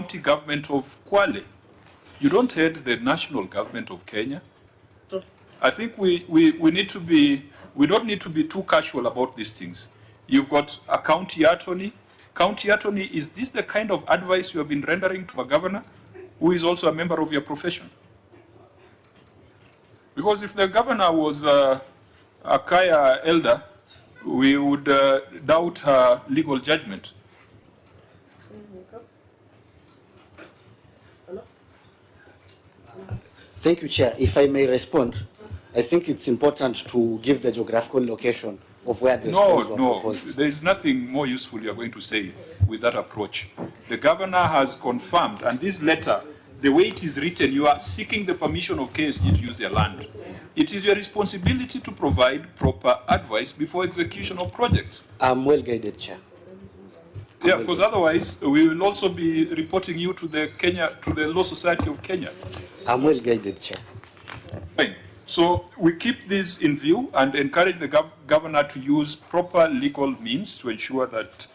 county government of Kwale. You don't head the national government of Kenya. I think we don't need to be too casual about these things. You've got a county attorney. County attorney, is this the kind of advice you have been rendering to a governor who is also a member of your profession? Because if the governor was a Kaya elder, we would doubt her legal judgment. Thank you, Chair. If I may respond, I think it's important to give the geographical location of where the schools were proposed. There is nothing more useful you are going to say with that approach. The governor has confirmed, and this letter, the way it is written, you are seeking the permission of KSG to use their land. It is your responsibility to provide proper advice before execution of projects. I'm well guided, Chair. Yeah, because otherwise we will also be reporting you to the Law Society of Kenya. I'm well guided, Chair. Fine. So we keep this in view and encourage the governor to use proper legal means to ensure that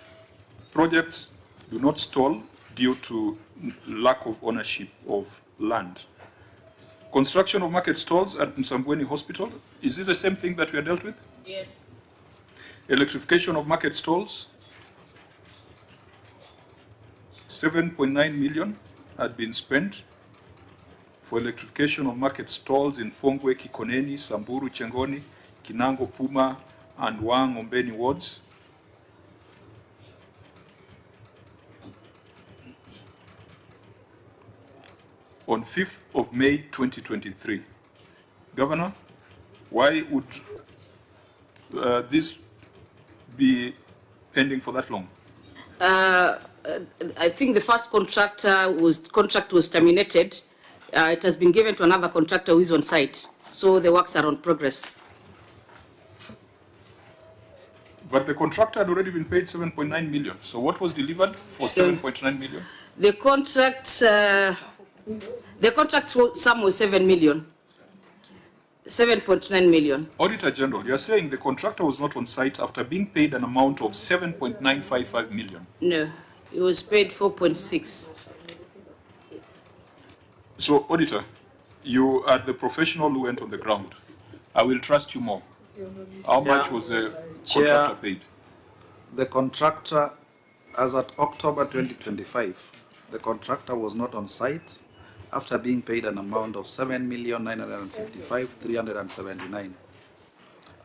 projects do not stall due to lack of ownership of land. Construction of market stalls at Msambweni Hospital, is this the same thing that we are dealt with? Yes. Electrification of market stalls, 7.9 million had been spent for electrification of market stalls in Pongwe, Kikoneni, Samburu, Chengoni, Kinango, Puma, and Wang Ombeni wards. On 5th of May 2023. Governor, why would this be pending for that long? I think the first contract was terminated. It has been given to another contractor who is on site, so the works are on progress. But the contractor had already been paid 7.9 million. So what was delivered for 7.9 million? The contract sum was 7 million. 7.9 million. Auditor General, you are saying the contractor was not on site after being paid an amount of 7.955 million? No, it was paid 4.6. So, Auditor, you are the professional who went on the ground. I will trust you more. How much was the contractor paid? The contractor, as at October 2025, the contractor was not on site after being paid an amount of 7,955,379.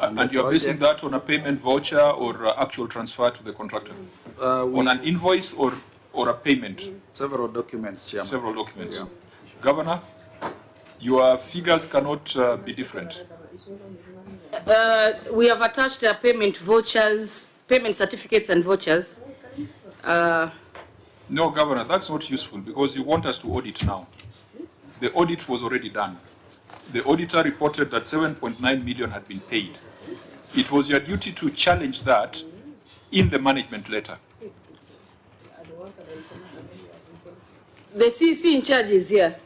And you are basing that on a payment voucher or actual transfer to the contractor? On an invoice or a payment? Several documents, Chairman. Several documents. Yeah. Governor, your figures cannot be different. We have attached payment vouchers, payment certificates and vouchers. No, Governor, that's not useful because you want us to audit now. The audit was already done. The auditor reported that 7.9 million had been paid. It was your duty to challenge that in the management letter. The CC in charge is here.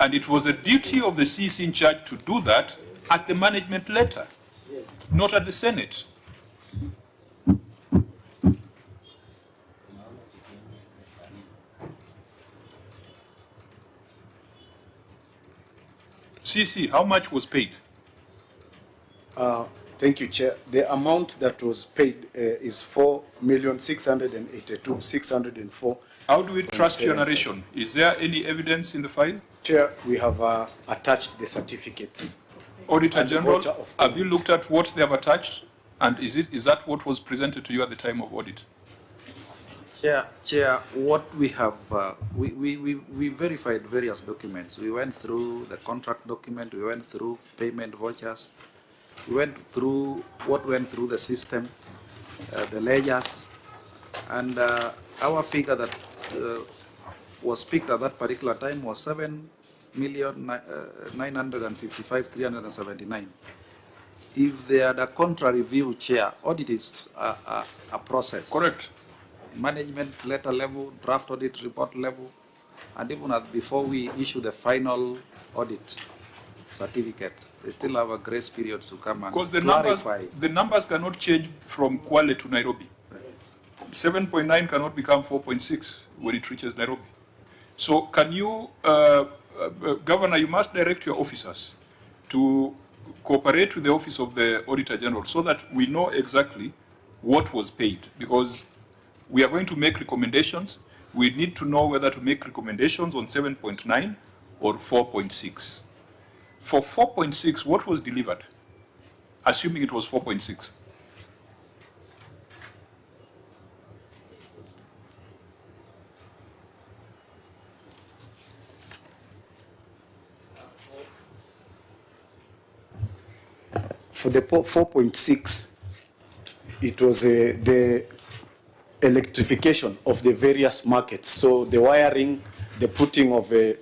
And it was a duty of the CC in charge to do that at the management letter, not at the Senate. CC, how much was paid? Thank you, Chair. The amount that was paid is 4,682,604. How do we trust your narration? Is there any evidence in the file? Chair, we have attached the certificates. Auditor General, have you looked at what they have attached? And is that what was presented to you at the time of audit? Chair, what we have, we verified various documents. We went through the contract document, we went through payment vouchers, we went through what went through the system, the ledgers, and our figure that was picked at that particular time was 7,955,379. If they had a contrary view, Chair, audit is a process. Correct. Management letter level, draft audit report level, and even before we issue the final audit certificate, they still have a grace period to come and clarify. Because the numbers cannot change from Kwale to Nairobi. 7.9 cannot become 4.6 when it reaches Nairobi. So can you, Governor, you must direct your officers to cooperate with the Office of the Auditor General so that we know exactly what was paid, because we are going to make recommendations. We need to know whether to make recommendations on 7.9 or 4.6. For 4.6, what was delivered? Assuming it was 4.6. For the 4.6, it was the electrification of the various markets. So the wiring, the putting of the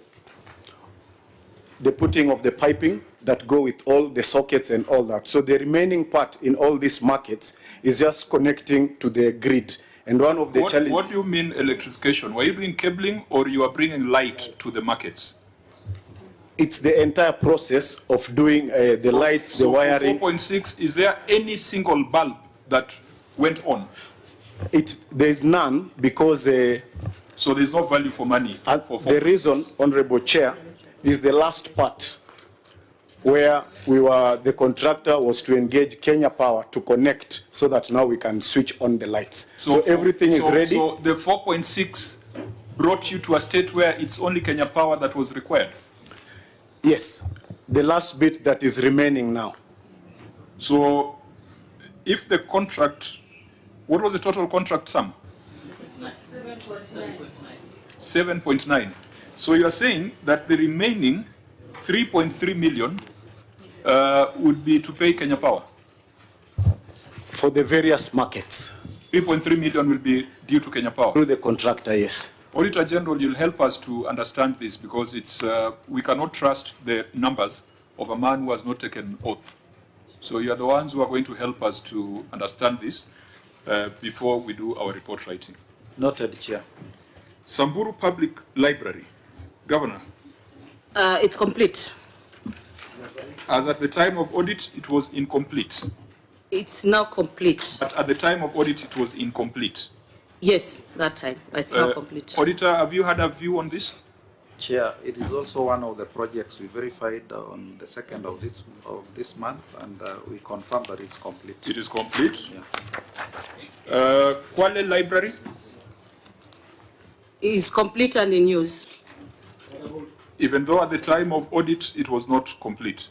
piping that go with all the sockets and all that. So the remaining part in all these markets is just connecting to the grid. And one of the challenges. What do you mean electrification? Were you doing cabling or you are bringing light to the markets? It's the entire process of doing the lights, the wiring. For 4.6, is there any single bulb that went on? There is none because. So there's no value for money. The reason, Honorable Chair, is the last part where the contractor was to engage Kenya Power to connect so that now we can switch on the lights. So everything is ready. So the 4.6 brought you to a state where it's only Kenya Power that was required? Yes, the last bit that is remaining now. So if the contract, what was the total contract sum? 7.9. So you are saying that the remaining 3.3 million would be to pay Kenya Power? For the various markets. 3.3 million will be due to Kenya Power? Through the contractor, yes. Auditor General, you'll help us to understand this because it's, we cannot trust the numbers of a man who has not taken oath. So you are the ones who are going to help us to understand this before we do our report writing. Noted, Chair. Samburu Public Library, Governor. It's complete. As at the time of audit, it was incomplete. It's now complete. But at the time of audit, it was incomplete. Yes, that time. It's now complete. Auditor, have you had a view on this? Chair, it is also one of the projects we verified on the 2nd of this month, and we confirmed that it's complete. It is complete. Yeah. Kwale Library? Is complete and in use. Even though at the time of audit, it was not complete.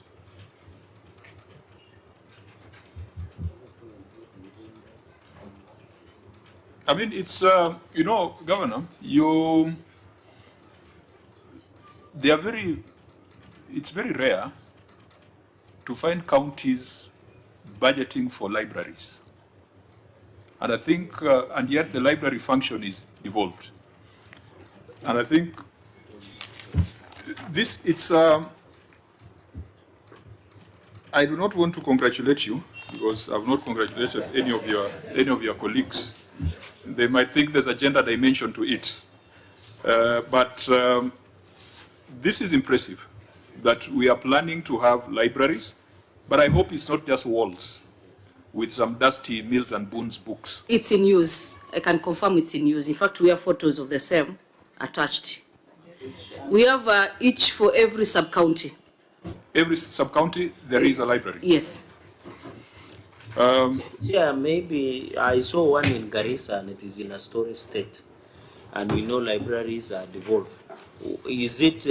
I mean, it's, you know, Governor, it's very rare to find counties budgeting for libraries. And I think, and yet the library function is devolved. And I think I do not want to congratulate you because I've not congratulated any of your colleagues. They might think there's a gender dimension to it. But this is impressive that we are planning to have libraries, but I hope it's not just walls with some dusty Mills and Boons books. It's in use. I can confirm it's in use. In fact, we have photos of the same attached. We have each for every sub-county. Every sub-county, there is a library? Yes. Yeah, maybe I saw one in Garissa and it is in a storage state. And we know libraries are devolved. Is it,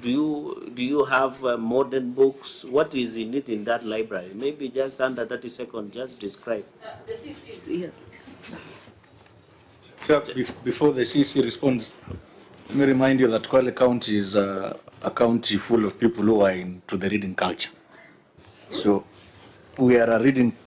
do you have modern books? What is in it in that library? Maybe just under 30 seconds, just describe. The CC, yeah. Before the CC responds, let me remind you that Kwale County is a county full of people who are into the reading culture. So we are a reading